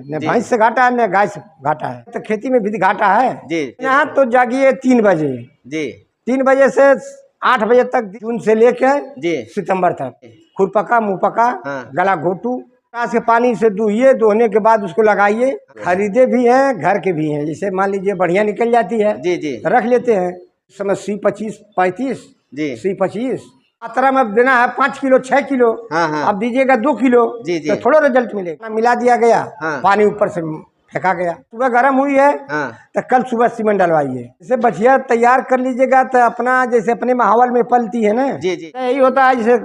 न भैंस से घाटा है न गाय से घाटा है, तो खेती में भी घाटा है जी। यहाँ तो जागिए 3 बजे जी 3 बजे से 8 बजे तक, जून से लेकर जी सितंबर तक खुरपका मुँह पका हाँ। गला घोटू के पानी से दुहिए, धोने के बाद उसको लगाइए। खरीदे भी हैं, घर के भी हैं। जैसे मान लीजिए बढ़िया निकल जाती है जी जी रख लेते हैं। इस समय सी 25-35 जी सी 25 मात्रा में देना है 5 किलो 6 किलो। हाँ हाँ अब दीजिएगा 2 किलो जी जी तो थोड़ा रिजल्ट मिलेगा। मिला दिया गया, हाँ। पानी ऊपर से फेंका गया, सुबह गर्म हुई है हाँ तो कल सुबह सीमेंट डलवाइए। जैसे बछिया तैयार कर लीजिएगा तो अपना जैसे अपने माहौल में पलती है ना, जी जी यही होता है। जैसे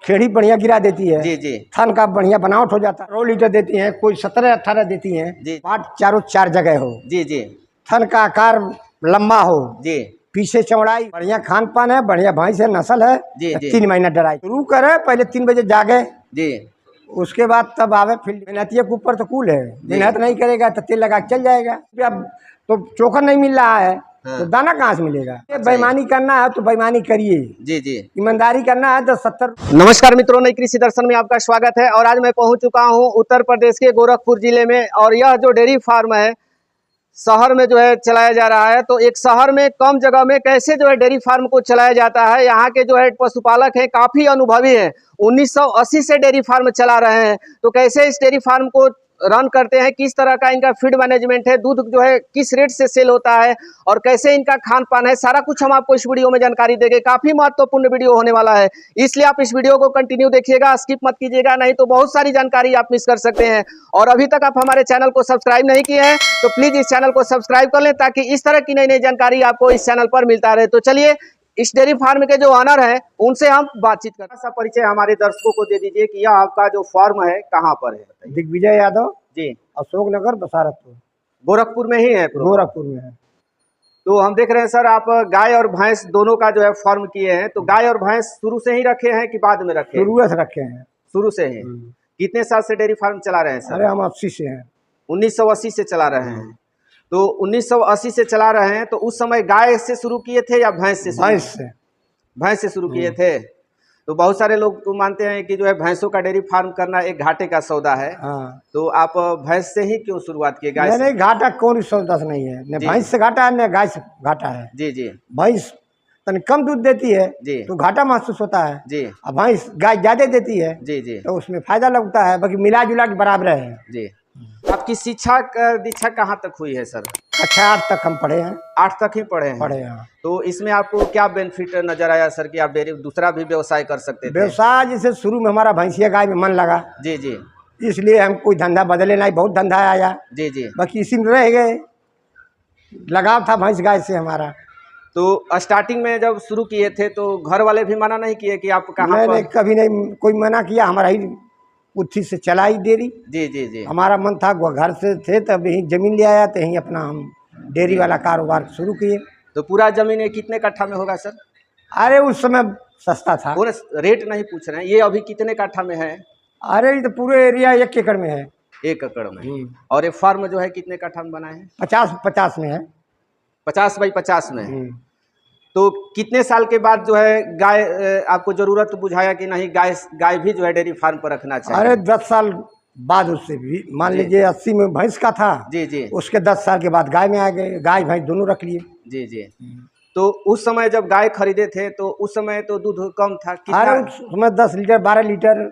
खेड़ी बढ़िया गिरा देती है, जी जी थन का बढ़िया बनावट हो जाता है। 2 लीटर देती हैं, कोई 17-18 देती हैं। जी पाट चारों 4 जगह हो, जी जी थन का आकार लंबा हो, जी पीछे चौड़ाई, बढ़िया खान पान है, बढ़िया भैंस है, नस्ल है। जी जी 3 महीना डराई शुरू करे, पहले 3 बजे जागे, जी उसके बाद तब आवे फील्ड। मेहनतिया के ऊपर तो कूल है, मेहनत नहीं करेगा तो तेल लगा के चल जाएगा। अब तो चोकर नहीं मिल रहा है हाँ। तो दाना कहाँ से मिलेगा। बेईमानी करना है तो बेईमानी करिए, जी जी ईमानदारी करना है तो 70। नमस्कार मित्रों, नई कृषि दर्शन में आपका स्वागत है। और आज मैं पहुंच चुका हूं उत्तर प्रदेश के गोरखपुर जिले में। और यह जो डेयरी फार्म है शहर में जो है चलाया जा रहा है। तो एक शहर में कम जगह में कैसे जो है डेयरी फार्म को चलाया जाता है, यहाँ के जो है पशुपालक हैं काफी अनुभवी हैं, 1980 से डेयरी फार्म चला रहे हैं। तो कैसे इस डेयरी फार्म को रन करते हैं, किस तरह का इनका फीड मैनेजमेंट है, दूध जो है किस रेट से सेल होता है और कैसे इनका खान पान है, सारा कुछ हम आपको इस वीडियो में जानकारी देंगे। काफी महत्वपूर्ण वीडियो होने वाला है, इसलिए आप इस वीडियो को कंटिन्यू देखिएगा, स्किप मत कीजिएगा, नहीं तो बहुत सारी जानकारी आप मिस कर सकते हैं। और अभी तक आप हमारे चैनल को सब्सक्राइब नहीं किए हैं तो प्लीज इस चैनल को सब्सक्राइब कर लें, ताकि इस तरह की नई नई जानकारी आपको इस चैनल पर मिलता रहे। तो चलिए इस डेयरी फार्म के जो ऑनर हैं उनसे हम बातचीत करते हैं। परिचय हमारे दर्शकों को दे दीजिए कि यह आपका जो फार्म है कहाँ पर है। दिग्विजय यादव जी, अशोक नगर बसारतपुर गोरखपुर में ही है। गोरखपुर में है। तो हम देख रहे हैं सर, आप गाय और भैंस दोनों का जो है फार्म किए हैं। तो गाय और भैंस शुरू से ही रखे हैं कि बाद में रखे हैं? शुरू से रखे हैं। शुरू से ही। कितने साल से डेयरी फार्म चला रहे हैं सर? अरे हम 80 से हैं। 1980 से चला रहे हैं। तो 1980 से चला रहे हैं, तो उस समय गाय से शुरू किए थे या भैंस से? भैंस से शुरू किए थे। तो बहुत सारे लोग तो मानते हैं कि जो है भैंसों का डेयरी फार्म करना एक घाटे का सौदा है। हाँ। तो आप भैंस से ही क्यों शुरुआत किए? गाय से? नहीं, घाटा कोई सौदा से नहीं है, न भैंस से घाटा है न गाय से घाटा है। जी जी भैंस तनी कम दूध देती है जी तो घाटा महसूस होता है जी। और भैंस गाय ज्यादा देती है जी जी तो उसमें फायदा लगता है। बाकी मिला जुला के बराबर है जी। आपकी शिक्षा दीक्षा कहाँ तक हुई है सर? कक्षा 8 तक हम पढ़े हैं। 8 तक ही पढ़े हैं। तो इसमें आपको क्या बेनिफिट नजर आया सर कि आप डेयरी दूसरा भी व्यवसाय कर सकते थे? व्यवसाय जैसे शुरू में हमारा भैंसिया गाय में मन लगा, जी जी, इसलिए हम कोई धंधा बदले नहीं, बहुत धंधा आया जी जी, बाकी इसी में रह गए। लगाव था भैंस गाय से हमारा। तो स्टार्टिंग में जब शुरू किए थे तो घर वाले भी मना नहीं किए कि आप कहाँ पर? नहीं, कभी नहीं कोई मना किया। हमारा ही उठी से चला ही डेयरी। जी जी जी। हमारा मन था, घर से थे तब यहीं जमीन ले आया तो यहीं अपना हम डेयरी वाला कारोबार शुरू किए। तो पूरा जमीन कितने कट्ठा में होगा सर? अरे उस समय सस्ता था। पूरे रेट नहीं पूछ रहे हैं, ये अभी कितने कट्ठा में है? अरे ये तो पूरे एरिया 1 एकड़ में है। 1 एकड़ में। और ये फार्म जो है कितने कट्ठा में बना है? 50 में है। 50 बाई 50 में। तो कितने साल के बाद जो है गाय आपको जरूरत बुझाया कि नहीं गाय भी जो है डेयरी फार्म पर रखना चाहिए? अरे 10 साल बाद, उससे भी मान लीजिए 80 में भैंस का था। जी जी। उसके 10 साल के बाद गाय में आ गए, गाय भैंस दोनों रख लिए। जी जी। तो उस समय जब गाय खरीदे थे तो उस समय तो दूध कम था? अरे उस समय 10 litre 12 litre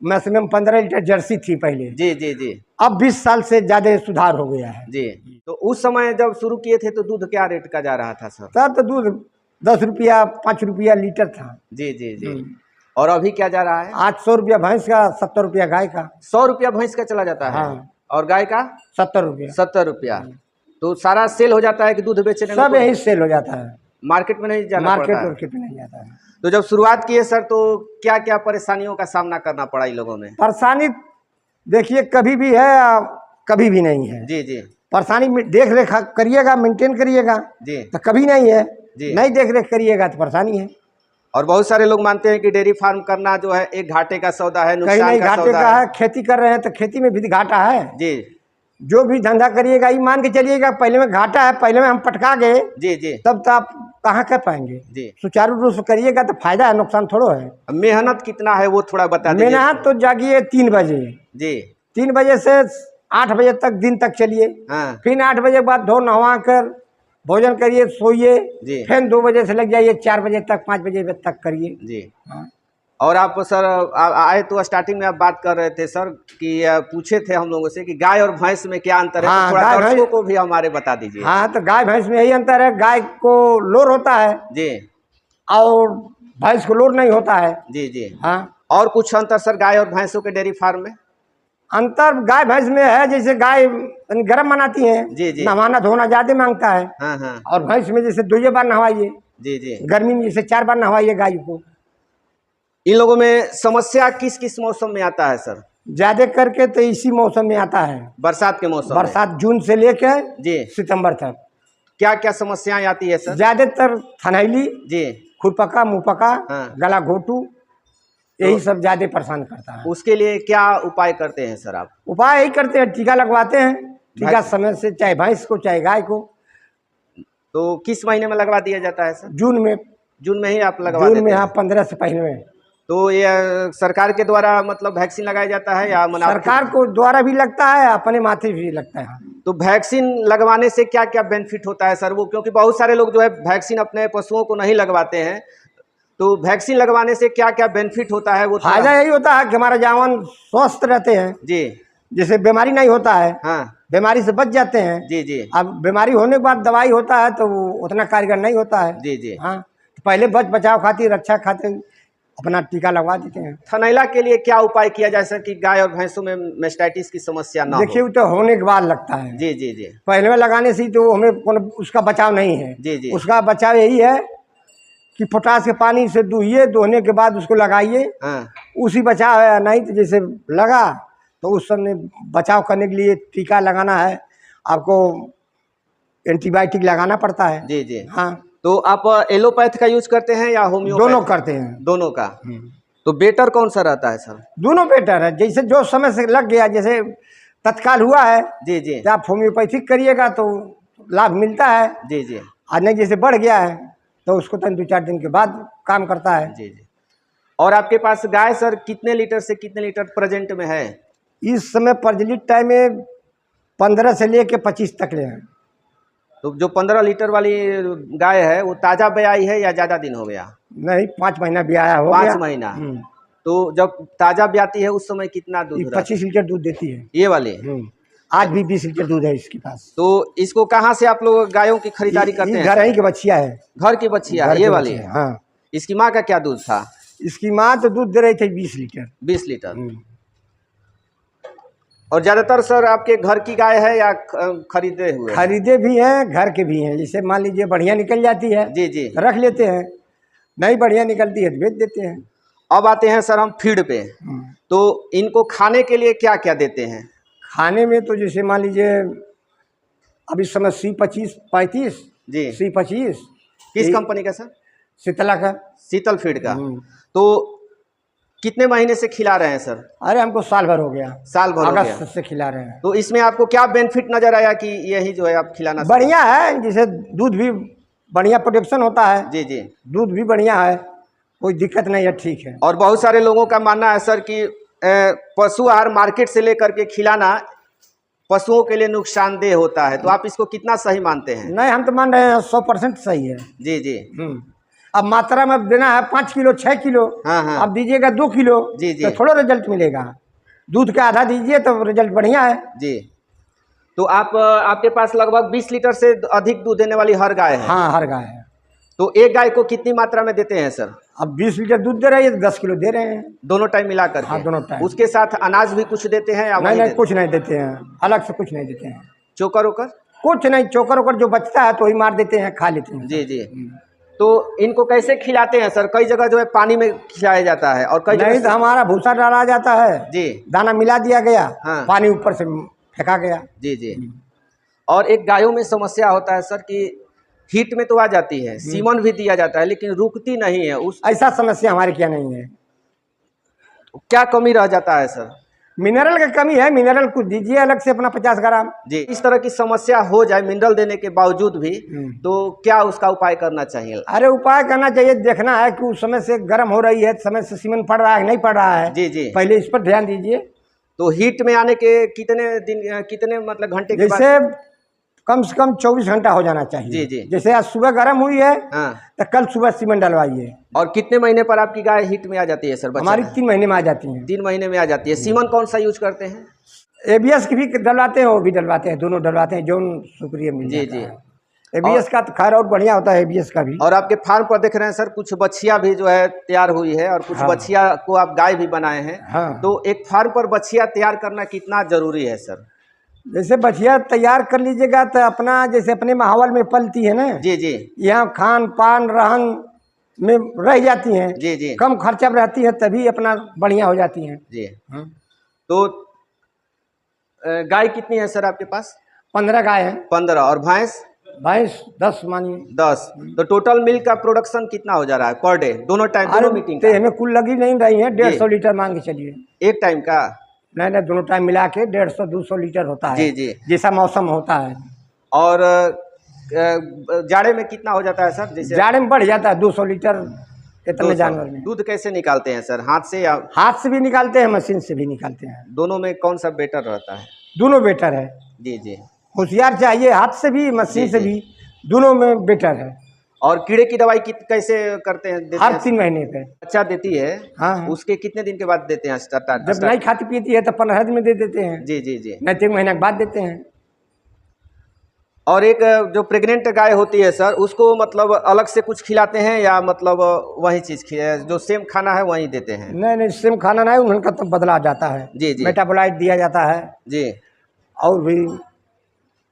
maximum 15 litre Jersey थी पहले। जी जी जी। अब 20 साल से ज्यादा सुधार हो गया है। जी। तो उस समय जब शुरू किए थे तो दूध क्या रेट का जा रहा था सर? तब तो दूध 10 रुपया 5 रुपया लीटर था। जी जी जी। और अभी क्या जा रहा है? 800 रुपया भैंस का, 70 रुपया गाय का। 100 रुपया भैंस का चला जाता है। हाँ। और गाय का 70 रुपया। 70 रुपया। तो सारा सेल हो जाता है कि दूध बेचने में? सब यही सेल हो जाता है, मार्केट में नहीं जाना पड़ता है? मार्केट में नहीं जाता है। तो जब शुरुआत किए सर तो क्या क्या परेशानियों का सामना करना पड़ा इन लोगों में? परेशानी देखिए कभी भी है कभी भी नहीं है। जी जी। परेशानी देख रेख करिएगा, मेंटेन करिएगा जी, तो कभी नहीं है जी। नहीं देख रेख करिएगा तो परेशानी है। और बहुत सारे लोग मानते हैं कि डेयरी फार्म करना जो है एक घाटे का सौदा है, कहीं नहीं घाटे का है। खेती कर रहे हैं तो खेती में भी घाटा है जी। जो भी धंधा करिएगा ये मान के चलिएगा पहले में घाटा है, पहले में हम पटका गए जी जी, तब तो आप कहाँ कर पाएंगे जी। सुचारू रूप से करिएगा तो फायदा है, नुकसान थोड़ा है। मेहनत कितना है वो थोड़ा बता दीजिए। मेहनत तो जागिए 3 बजे जी, 3 बजे से 8 बजे तक दिन तक चलिए। हाँ फिर 8 बजे के बाद धो नहवा कर भोजन करिए, सोइए। जी फिर 2 बजे से लग जाइए 4 बजे तक, 5 बजे तक करिए। जी। हाँ। और आप सर आए तो स्टार्टिंग में आप बात कर रहे थे सर कि पूछे थे हम लोगों से कि गाय और भैंस में क्या अंतर है, हाँ, तो थोड़ा गाय दर्शकों भैंस- को भी हमारे बता दीजिए। हाँ, तो गाय भैंस में यही अंतर है, गाय को लोर होता है जी और भैंस को लोर नहीं होता है। जी जी। हाँ। और कुछ अंतर सर गाय और भैंसों के डेयरी फार्म में? अंतर गाय भैंस में है, जैसे गाय गर्म बनाती है, जी जी। नहाना धोना ज्यादा मांगता है। हाँ हाँ और भैंस में जैसे 2 बार नहवाइए, जी जी। गर्मी में जैसे 4 बार नहवाइए गाय को। इन लोगों में समस्या किस किस मौसम में आता है सर? ज्यादा करके तो इसी मौसम में आता है, बरसात के मौसम में। बरसात जून से लेकर जी। सितंबर तक। क्या क्या समस्याएं आती है सर? ज्यादातर थनैली, जी। खुरपका, मुंहपका, हाँ। गला घोटू, यही सब ज्यादा परेशान करता है। उसके लिए क्या उपाय करते हैं सर आप? उपाय यही करते हैं, टीका लगवाते हैं। टीका भैंस- समय से, चाहे भैंस को चाहे गाय को। तो किस महीने में लगवा दिया जाता है सर? जून में। जून में ही आप लगवा जून देते में, हैं? हाँ, 15 से पहले में। तो ये सरकार के द्वारा मतलब वैक्सीन लगाया जाता है या सरकार को द्वारा भी लगता है, अपने माथे भी लगता है। तो वैक्सीन लगवाने से क्या क्या बेनिफिट होता है सर? वो क्योंकि बहुत सारे लोग जो है वैक्सीन अपने पशुओं को नहीं लगवाते हैं, तो वैक्सीन लगवाने से क्या क्या बेनिफिट होता है वो फायदा यही होता है कि हमारा जानवर स्वस्थ रहते हैं, जी। जैसे बीमारी नहीं होता है, हाँ बीमारी से बच जाते हैं। जी जी अब बीमारी होने के बाद दवाई होता है तो वो उतना कारगर नहीं होता है। जी जी। हाँ, तो पहले बचाव खातिर, रक्षा खातिर अपना टीका लगवा देते हैं। थनैला के लिए क्या उपाय किया जाए सर कि गाय और भैंसों में मेस्टाइटिस की समस्या ना देखिए, हो? वो तो होने के बाद लगता है। जी जी जी पहले में लगाने से ही तो हमें उसका बचाव नहीं है। जी जी। उसका बचाव यही है कि पोटास के पानी से दुहिए, दोहने के बाद उसको लगाइए, हाँ उसी बचाव है। नहीं तो जैसे लगा तो उस समय बचाव करने के लिए टीका लगाना है, आपको एंटीबायोटिक लगाना पड़ता है। जी जी। हाँ, तो आप एलोपैथ का यूज करते हैं या होम्योपैथ? दोनों करते हैं। दोनों का। तो बेटर कौन सा रहता है सर? दोनों बेटर है, जैसे जो समय से लग गया, जैसे तत्काल हुआ है जी जी तो आप होम्योपैथिक करिएगा तो लाभ मिलता है। जी जी और नहीं, जैसे बढ़ गया है तो उसको तो 2-4 दिन के बाद काम करता है। जी जी। और आपके पास गाय सर कितने लीटर से कितने लीटर प्रेजेंट में है? इस समय प्रचलित टाइम में 15 से लेके 25 तक ले हैं। तो जो 15 लीटर वाली गाय है वो ताजा ब्याई है या ज्यादा दिन हो गया? नहीं, 5 महीना भी आया हो 5 गया। महीना। तो जब ताजा ब्याती है उस समय कितना दूध रहता है? 25 लीटर दूध देती है ये वाली? आज भी 20 लीटर दूध है इसके पास। तो इसको कहाँ से आप लोग गायों की खरीदारी करते हैं? घर ही के बच्चिया है। घर की बच्चिया घर है ये की वाली? बच्चिया है, हाँ। इसकी माँ का क्या दूध था? इसकी माँ तो दूध दे रही थी 20 लीटर। 20 लीटर। और ज्यादातर सर आपके घर की गाय है या खरीदे हुए? खरीदे भी हैं, घर के भी हैं। जैसे मान लीजिए बढ़िया निकल जाती है जी जी। तो रख लेते हैं, नहीं बढ़िया निकलती है तो बेच देते हैं। अब आते हैं सर हम फीड पे। तो इनको खाने के लिए क्या क्या देते हैं? खाने में तो जैसे मान लीजिए अब इस समय C25-35 जी। C25 किस कंपनी का सर? शीतला का। शीतल फीड का। तो कितने महीने से खिला रहे हैं सर? अरे हमको साल भर हो गया। साल भर हो गया। अगस्त से खिला रहे हैं। तो इसमें आपको क्या बेनिफिट नजर आया कि यही जो है आप खिलाना? बढ़िया है, जैसे दूध भी बढ़िया प्रोडक्शन होता है। जी जी। दूध भी बढ़िया है, कोई दिक्कत नहीं है, ठीक है। और बहुत सारे लोगों का मानना है सर कि पशु आहार मार्केट से लेकर के खिलाना पशुओं के लिए नुकसानदेह होता है, तो आप इसको कितना सही मानते हैं? नहीं, हम तो मान रहे हैं 100% सही है। जी जी। अब मात्रा में देना है 5 किलो 6 किलो, हाँ हाँ। अब दीजिएगा 2 किलो जी जी। तो थोड़ा रिजल्ट मिलेगा। दूध का आधा दीजिए तो रिजल्ट बढ़िया है। जी। तो आपके पास लगभग 20 लीटर से अधिक दूध देने वाली हर गाय है? हाँ, हर गाय है। तो एक गाय को कितनी मात्रा में देते हैं सर? अब 20 लीटर दूध दे रही है तो 10 किलो दे रहे हैं। दोनों टाइम मिला करके? हाँ, दोनों टाइम। उसके साथ अनाज भी कुछ देते हैं या नहीं नहीं, कुछ नहीं देते हैं, अलग से कुछ नहीं देते हैं। चोकर ओकर? कुछ नहीं, चोकर ओकर जो बचता है तो वही मार देते हैं, खा लेते हैं। जी जी। तो इनको कैसे खिलाते हैं सर? कई जगह जो है पानी में खिलाया जाता है और कई नहीं जगह तो हमारा भूसा डाला जाता है जी, दाना मिला दिया गया, हाँ। पानी ऊपर से फेंका गया। जी जी। और एक गायों में समस्या होता है सर कि हीट में तो आ जाती है, सीमन भी दिया जाता है लेकिन रुकती नहीं है। उस ऐसा समस्या हमारे क्या नहीं है। क्या कमी रह जाता है सर? मिनरल की कमी है, मिनरल कुछ दीजिए अलग से अपना 50 ग्राम। जी। इस तरह की समस्या हो जाए मिनरल देने के बावजूद भी, तो क्या उसका उपाय करना चाहिए? अरे उपाय करना चाहिए, देखना है कि उस समय से गर्म हो रही है, समय से सीमन पड़ रहा है नहीं पड़ रहा है। जी जी। पहले इस पर ध्यान दीजिए। तो हीट में आने के कितने मतलब घंटे के बाद? जैसे कम से कम 24 घंटा हो जाना चाहिए। जी जी। जैसे आज सुबह गर्म हुई है हाँ। तो कल सुबह सीमेंट डलवाइए। और कितने महीने पर आपकी गाय हीट में आ जाती है सर? हमारी 3 महीने में आ जाती है। 3 महीने में आ जाती है। सीमन कौन सा यूज करते हैं? ABS की भी डलवाते हैं, वो भी डलवाते हैं, दोनों डलवाते हैं, जो शुक्रिया मिल जी जाता जी। है। ABS का तो खैर और बढ़िया होता है ABS का भी। और आपके फार्म पर देख रहे हैं सर कुछ बछिया भी जो है तैयार हुई है और कुछ हाँ। बछिया को आप गाय भी बनाए हैं। हाँ। तो एक फार्म पर बछिया तैयार करना कितना जरूरी है सर? जैसे बछिया तैयार कर लीजिएगा तो अपना जैसे अपने माहौल में पलती है ना। जी जी। यहाँ खान पान रहन में रह जाती हैं। जी जी। कम खर्चा में रहती है तभी अपना बढ़िया हो जाती हैं। जी। तो गाय कितनी है सर आपके पास? 15 गाय हैं। 15। और भैंस? भैंस 10 मानिए। 10। तो टोटल मिल्क का प्रोडक्शन कितना हो जा रहा है पर डे, दोनों टाइम, दोनों मीटिंग हमें कुल लगी नहीं रही है 150 लीटर मान के चलिए। एक टाइम का? नहीं, दोनों टाइम मिला के 150-200 लीटर होता है। जी जी। जैसा मौसम होता है। और जाड़े में कितना हो जाता है सर? जैसे जाड़े में बढ़ जाता है 200 लीटर इतने जानवर में। दूध कैसे निकालते हैं सर? हाथ से या? हाथ से भी निकालते हैं, मशीन से भी निकालते हैं। दोनों में कौन सा बेटर रहता है? दोनों बेटर है। जी जी। होशियार चाहिए, हाथ से भी मशीन से भी, दोनों में बेटर है। और कीड़े की दवाई कैसे करते हैं? हर 3 महीने पे बच्चा देती है। हाँ। उसके कितने दिन के बाद देते हैं? जब नहीं खाती पीती है तो 15 दिन में दे देते हैं। जी जी जी। नहीं 3 महीने के बाद देते हैं। और एक जो प्रेग्नेंट गाय होती है सर, उसको मतलब अलग से कुछ खिलाते हैं या मतलब वही चीज जो सेम खाना है वही देते हैं? नहीं, सेम खाना नहीं, उनका तो बदला जाता है। जी जी। मेटाबोलाइट दिया जाता है जी। और भी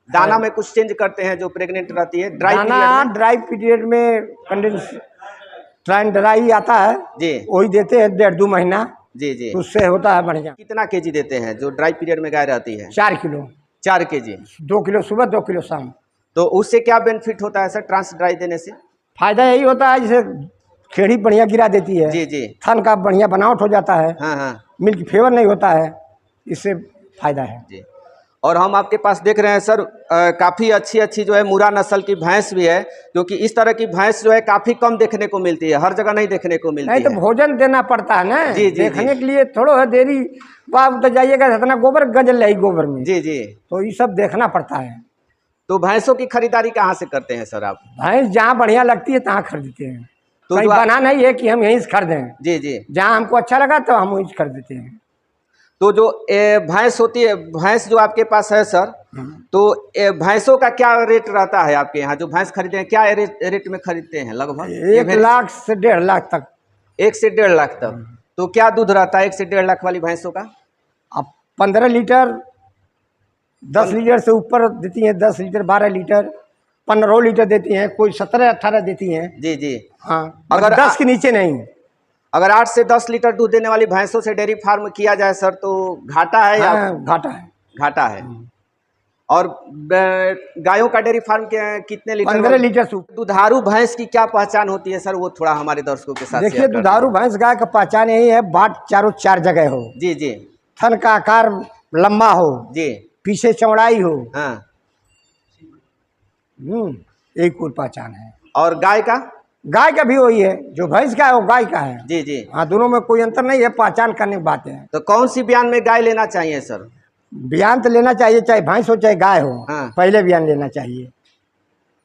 दाना में कुछ चेंज करते हैं जो प्रेग्नेंट रहती है? ड्राई पीरियड में कंडेंस ड्राई आता है जी, वही देते हैं 1.5-2 महीना। जी जी। उससे होता है बढ़िया। कितना केजी देते हैं जो ड्राई पीरियड में गाय रहती है? 4 किलो। 4 केजी। 2 किलो सुबह 2 किलो शाम। तो उससे क्या बेनिफिट होता है सर ट्रांस ड्राई देने से? फायदा यही होता है जैसे खेड़ी बढ़िया गिरा देती है। जी जी। थन का बढ़िया बनावट हो जाता है। हाँ हाँ। मिल्क फेवर नहीं होता है, इससे फायदा है जी। और हम आपके पास देख रहे हैं सर काफ़ी अच्छी जो है मुरा नस्ल की भैंस भी है, क्योंकि इस तरह की भैंस जो है काफ़ी कम देखने को मिलती है, हर जगह नहीं देखने को मिलती है। नहीं तो भोजन देना पड़ता है ना। जी जी। देखने के लिए थोड़ा है देरी बाप तो जाइएगा इतना गोबर गजल है गोबर में। जी जी। तो ये सब देखना पड़ता है। तो भैंसों की खरीदारी कहाँ से करते हैं सर आप? भैंस जहाँ बढ़िया लगती है तहाँ खरीदते हैं। तो कहीं बना नहीं है कि हम यहीं से खरीदें। जी जी। जहाँ हमको अच्छा लगा तो हम वहीं से खरीद देते हैं। तो जो भैंस होती है, भैंस जो आपके पास है सर, तो भैंसों का क्या रेट रहता है आपके यहाँ? जो भैंस खरीदते हैं क्या रेट में खरीदते हैं? लगभग 1 लाख से 1.5 लाख तक। 1 से 1.5 लाख तक। तो क्या दूध रहता है 1 से 1.5 लाख वाली भैंसों का? अब 15 लीटर 10 लीटर से ऊपर देती हैं। 10 लीटर 12 लीटर 15 लीटर देती हैं। कोई 17-18 देती हैं। जी जी। हाँ, अगर 10 के नीचे नहीं। अगर 8 से 10 लीटर दूध देने वाली भैंसों से डेयरी फार्म किया जाए सर तो घाटा है या? हाँ, घाटा है। घाटा है। और गायों का डेयरी फार्म के कितने लीटर? 15 लीटर से। दुधारू भैंस की क्या पहचान होती है सर, वो थोड़ा हमारे दर्शकों के साथ देखिए दुधारू भैंस गाय का पहचान यही है, बाट चारों 4 जगह हो। जी जी। थन का आकार लंबा हो जी। पीछे चौड़ाई हो। हाँ। एक कुल पहचान है। और गाय का भी वही है, जो भैंस का है वो गाय का है। जी जी। हाँ, दोनों में कोई अंतर नहीं है, पहचान करने की बात है। तो कौन सी बयान में गाय लेना चाहिए सर? बयान तो लेना चाहिए, चाहे भैंस हो चाहे गाय हो। हाँ। पहले बयान लेना चाहिए।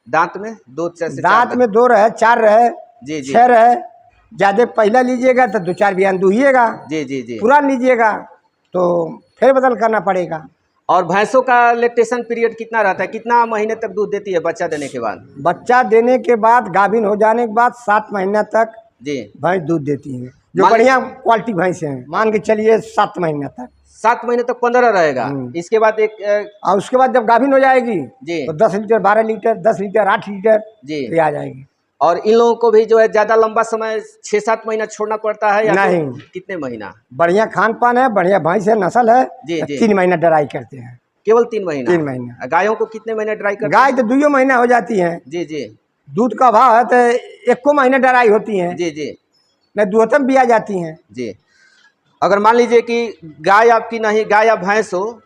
दांत में 2 से 4 दांत में 2 रहे 4 रहे। जी जी। 6 रहे। ज्यादा पहला लीजिएगा तो 2-4 बयान दूहिएगा। जी जी जी। पूरा लीजिएगा तो फिर बदल करना पड़ेगा। और भैंसों का लैक्टेशन पीरियड कितना रहता है? कितना महीने तक दूध देती है बच्चा देने के बाद? बच्चा देने के बाद गाभिन हो जाने के बाद 7 महीना तक जी भैंस दूध देती है। जो बढ़िया क्वालिटी भैंस है मान के चलिए 7 महीना तक। 7 महीने तक 15 रहेगा। इसके बाद और उसके बाद जब गाभिन हो जाएगी जी तो 10 लीटर 12 लीटर 10 लीटर 8 लीटर जी ये आ जाएगी। और इन लोगों को भी जो है ज्यादा लंबा समय 6-7 महीना छोड़ना पड़ता है या नहीं? कितने महीना? बढ़िया खान पान है, बढ़िया भैंस है, नस्ल है। जी जी। 3 महीना ड्राई करते हैं। केवल 3 महीना? 3 महीना। गायों को कितने महीने ड्राई करते गाय तो 2 महीना हो जाती है। जी जी। दूध का भाव है तो 1 महीना ड्राई होती है। जी जी। नहीं दूधम भी आ जाती हैं। जी। अगर मान लीजिए कि गाय आपकी नहीं, गाय या भैंस हो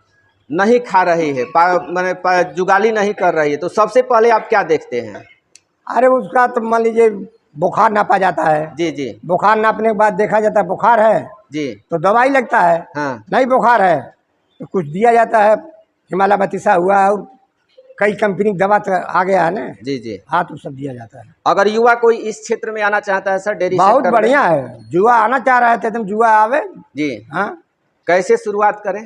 नहीं खा रही है, मैंने जुगाली नहीं कर रही है, तो सबसे पहले आप क्या देखते हैं? अरे उसका तो मान लीजिए बुखार नापा जाता है। जी जी बुखार नापने के बाद देखा जाता है बुखार है जी। तो दवाई लगता है। हाँ नहीं बुखार है तो कुछ दिया जाता है, हिमालय बतीसा हुआ और कई कंपनी की दवा तो आ गया है ना। जी जी। हाँ तो सब दिया जाता है। अगर युवा कोई इस क्षेत्र में आना चाहता है सर, डेयरी बहुत सेक्टर में? बढ़िया है। जुआ आना चाह रहा है तो एकदम जुआ आवे। जी। हाँ कैसे शुरुआत करें?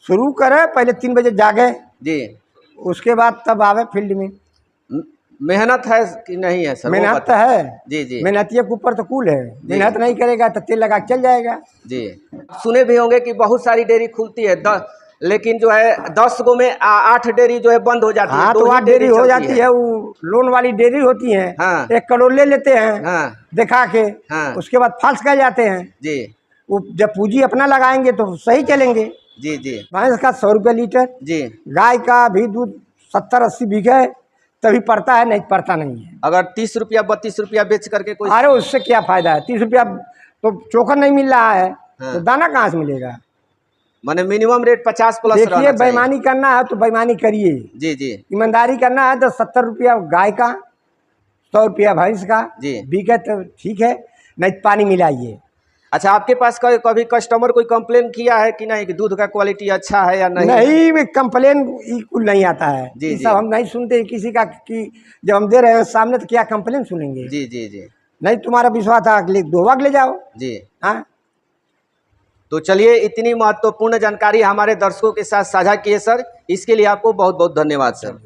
शुरू करे, पहले 3 बजे जागे, जी। उसके बाद तब आवे फील्ड में। मेहनत है कि नहीं है सर? वो मेहनत तो बताएं। है। जी जी मेहनतिया के ऊपर तो कूल है। मेहनत नहीं करेगा तो तेल लगा के चल जाएगा। जी। सुने भी होंगे कि बहुत सारी डेयरी खुलती है, लेकिन जो है 10 गो में 8 डेयरी जो है बंद हो जाती है। हाँ तो 8 डेयरी हो जाती है। वो लोन वाली डेयरी होती है। हाँ। 1 करोड़ ले लेते हैं। हाँ दिखा के। हाँ उसके बाद फाल्स कर जाते हैं। जी वो जब पूंजी अपना लगाएंगे तो सही चलेंगे। जी जी भैंस का 100 रुपये लीटर, जी। गाय का भी दूध 70-80 बिके तभी पड़ता है, नहीं पड़ता नहीं है। अगर 30 रुपया 32 रुपया बेच करके कोई, अरे उससे क्या फायदा है? 30 रुपया तो चोकर नहीं मिल रहा है। हाँ। तो दाना कहाँ से मिलेगा? माने मिनिमम रेट 50 प्लस देखिए, रहना चाहिए। बेईमानी करना है तो बेईमानी करिए। जी जी ईमानदारी करना है तो 70 रुपया गाय का, 100 रुपया भैंस का जी। बिके तो ठीक है, नहीं तो पानी मिलाइए। अच्छा, आपके पास कभी कस्टमर कोई कंप्लेन किया है कि नहीं कि दूध का क्वालिटी अच्छा है या नहीं? नहीं, कंप्लेन कुल नहीं आता है। जी, ये जी। सब हम नहीं सुनते किसी का कि जब हम दे रहे हैं सामने तो क्या कंप्लेन सुनेंगे? जी जी जी नहीं तुम्हारा विश्वास था, अगले 2 वाक ले जाओ। जी। हाँ तो चलिए, इतनी महत्वपूर्ण जानकारी हमारे दर्शकों के साथ साझा किए सर, इसके लिए आपको बहुत बहुत धन्यवाद सर।